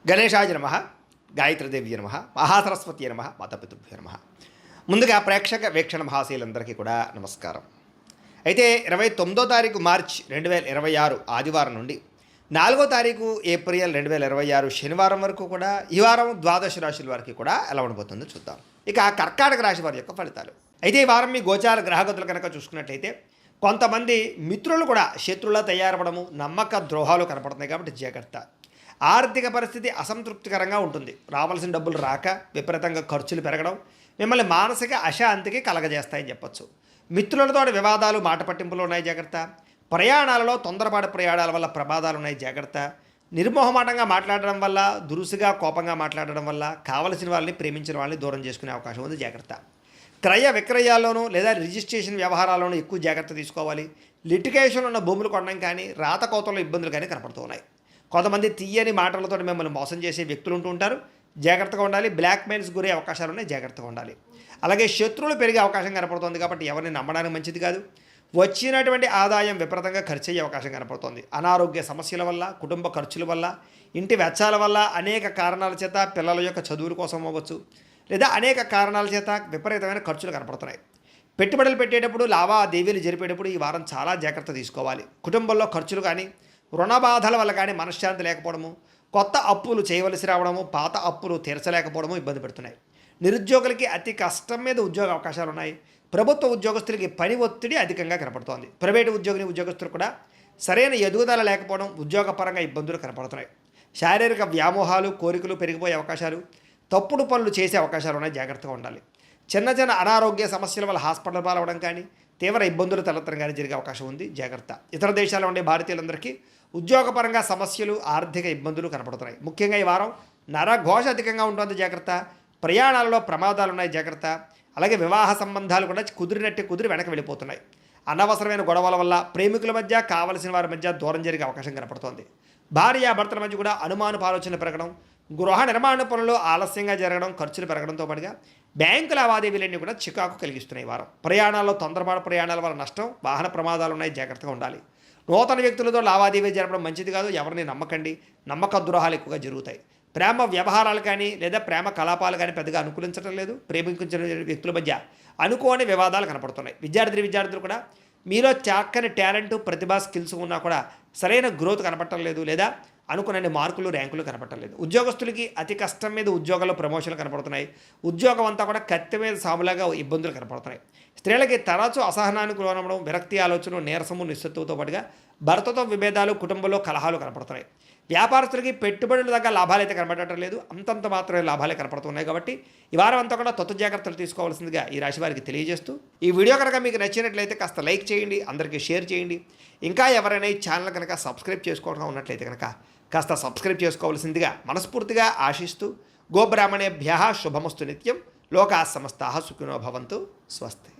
గణేశాయ నమః, గాయత్రీదేవి నమః, మహాసరస్వతి నమః, మాతాపితృభ్యో నమః. ముందుగా ప్రేక్షక వీక్షణ మహాశీలందరికీ కూడా నమస్కారం. అయితే 29వ తారీఖు మార్చి 2026 ఆదివారం నుండి 4వ తారీఖు ఏప్రిల్ 2026 శనివారం వరకు కూడా ఈ వారం ద్వాదశ రాశుల వారికి కూడా ఎలా ఉండబోతుందో చూద్దాం. ఇక కర్కాటక రాశి వారి యొక్క ఫలితాలు. అయితే ఈ వారం మీ గోచార గ్రహగతులు కనుక చూసుకున్నట్లయితే కొంతమంది మిత్రులు కూడా శత్రువులా తయారవడము, నమ్మక ద్రోహాలు కనపడుతున్నాయి కాబట్టి జాగ్రత్త. ఆర్థిక పరిస్థితి అసంతృప్తికరంగా ఉంటుంది. రావాల్సిన డబ్బులు రాక విపరీతంగా ఖర్చులు పెరగడం మిమ్మల్ని మానసిక అశాంతికి కలగజేస్తాయని చెప్పొచ్చు. మిత్రులతో వివాదాలు, మాట పట్టింపులు ఉన్నాయి జాగ్రత్త. ప్రయాణాలలో తొందరపాటు ప్రయాణాల వల్ల ప్రమాదాలు ఉన్నాయి జాగ్రత్త. నిర్మోహమాటంగా మాట్లాడడం వల్ల, దురుసుగా కోపంగా మాట్లాడడం వల్ల కావలసిన వాళ్ళని, ప్రేమించిన వాళ్ళని దూరం చేసుకునే అవకాశం ఉంది జాగ్రత్త. క్రయ విక్రయాల్లోనూ లేదా రిజిస్ట్రేషన్ వ్యవహారాల్లోనూ ఎక్కువ జాగ్రత్త తీసుకోవాలి. లిటిగేషన్ ఉన్న భూములు కొనడం కానీ, రాత కోతల్లో ఇబ్బందులు కానీ కనపడుతూ ఉన్నాయి. కొంతమంది తీయని మాటలతో మిమ్మల్ని మోసం చేసే వ్యక్తులు ఉంటూ ఉంటారు, జాగ్రత్తగా ఉండాలి. బ్లాక్మెయిల్స్ గురే అవకాశాలు ఉన్నాయి, జాగ్రత్తగా ఉండాలి. అలాగే శత్రువులు పెరిగే అవకాశం కనపడుతుంది కాబట్టి ఎవరిని నమ్మడానికి మంచిది కాదు. వచ్చినటువంటి ఆదాయం విపరీతంగా ఖర్చు అయ్యే అవకాశం కనపడుతుంది. అనారోగ్య సమస్యల వల్ల, కుటుంబ ఖర్చుల వల్ల, ఇంటి వెచ్చాల వల్ల, అనేక కారణాల చేత పిల్లల యొక్క చదువుల కోసం అవ్వచ్చు, లేదా అనేక కారణాల చేత విపరీతమైన ఖర్చులు కనపడుతున్నాయి. పెట్టుబడులు పెట్టేటప్పుడు, లావాదేవీలు జరిపేటప్పుడు ఈ వారం చాలా జాగ్రత్త తీసుకోవాలి. కుటుంబంలో ఖర్చులు కానీ, రుణ బాధల వల్ల కానీ మనశ్శాంతి లేకపోవడము, కొత్త అప్పులు చేయవలసి రావడము, పాత అప్పులు తీర్చలేకపోవడము ఇబ్బంది పెడుతున్నాయి. నిరుద్యోగులకి అతి కష్టం మీద ఉద్యోగ అవకాశాలు ఉన్నాయి. ప్రభుత్వ ఉద్యోగస్తులకి పని ఒత్తిడి అధికంగా కనపడుతోంది. ప్రైవేటు ఉద్యోగస్తులు కూడా సరైన ఎదుగుదల లేకపోవడం, ఉద్యోగపరంగా ఇబ్బందులు కనపడుతున్నాయి. శారీరక వ్యామోహాలు, కోరికలు పెరిగిపోయే అవకాశాలు, తప్పుడు పనులు చేసే అవకాశాలు ఉన్నాయి, జాగ్రత్తగా ఉండాలి. చిన్న చిన్న అనారోగ్య సమస్యల వల్ల హాస్పిటల్ పాలవడం కానీ, తీవ్ర ఇబ్బందులు తలెత్తడం కానీ జరిగే అవకాశం ఉంది, జాగ్రత్త. ఇతర దేశాల్లో ఉండే భారతీయులందరికీ ఉద్యోగపరంగా సమస్యలు, ఆర్థిక ఇబ్బందులు కనపడుతున్నాయి. ముఖ్యంగా ఈ వారం నరఘోష అధికంగా ఉంటుంది, జాగ్రత్త. ప్రయాణాలలో ప్రమాదాలు ఉన్నాయి, జాగ్రత్త. అలాగే వివాహ సంబంధాలు కూడా కుదిరి వెనక వెళ్ళిపోతున్నాయి. అనవసరమైన గొడవల వల్ల ప్రేమికుల మధ్య, కావలసిన వారి మధ్య దూరం జరిగే అవకాశం కనపడుతోంది. భార్యాభర్తల మధ్య కూడా అనుమానపు ఆలోచనలు పెరగడం, గృహ నిర్మాణ పనులు ఆలస్యంగా జరగడం, ఖర్చులు పెరగడంతో పాటుగా బ్యాంకు లావాదేవీలన్నీ కూడా చికాకు కలిగిస్తున్నాయి. ఈ వారం ప్రయాణాల్లో తొందరపాటు ప్రయాణాల వల్ల నష్టం, వాహన ప్రమాదాలు ఉన్నాయి, జాగ్రత్తగా ఉండాలి. నూతన వ్యక్తులతో లావాదేవీ జరపడం మంచిది కాదు. ఎవరిని నమ్మకండి, నమ్మక ద్రోహాలు ఎక్కువగా జరుగుతాయి. ప్రేమ వ్యవహారాలు కానీ లేదా ప్రేమ కలాపాలు కానీ పెద్దగా అనుకూలించడం లేదు. ప్రేమించిన వ్యక్తుల మధ్య అనుకోని వివాదాలు కనపడుతున్నాయి. విద్యార్థులు కూడా మీలో చక్కని టాలెంట్, ప్రతిభా, స్కిల్స్ ఉన్నా కూడా సరైన గ్రోత్ కనపడటం లేదు, లేదా అనుకున్న మార్కులు, ర్యాంకులు కనపడటం లేదు. ఉద్యోగస్తులకి అతి కష్టం మీద ఉద్యోగాల్లో ప్రమోషన్లు కనపడుతున్నాయి. ఉద్యోగం అంతా కూడా కత్తి మీద సాములాగా ఇబ్బందులు కనపడుతున్నాయి. స్త్రీలకి తరచూ అసహనానికి లోనవడం, విరక్తి ఆలోచన, నీరసము, నిస్సత్తుతో పాటుగా భర్తతో విభేదాలు, కుటుంబంలో కలహాలు కనపడుతున్నాయి. వ్యాపారస్తులకి పెట్టుబడుల దగ్గర లాభాలు అయితే కనపడటం లేదు, అంతంత మాత్రమే లాభాలే కనపడుతున్నాయి. కాబట్టి ఈ వారం అంతా కూడా తొత్తు జాగ్రత్తలు తీసుకోవాల్సిందిగా ఈ రాశి వారికి తెలియజేస్తూ, ఈ వీడియో కనుక మీకు నచ్చినట్లయితే కాస్త లైక్ చేయండి, అందరికీ షేర్ చేయండి. ఇంకా ఎవరైనా ఈ ఛానల్ కనుక సబ్స్క్రైబ్ చేసుకోవడం ఉన్నట్లయితే కనుక కాస్త సబ్స్క్రైబ్ చేసుకోవాల్సిందిగా మనస్ఫూర్తిగా ఆశిస్తూ, గోబ్రాహ్మణేభ్యః శుభమస్తు నిత్యం, లోకాః సమస్తాః సుఖినో భవంతు. స్వస్తి.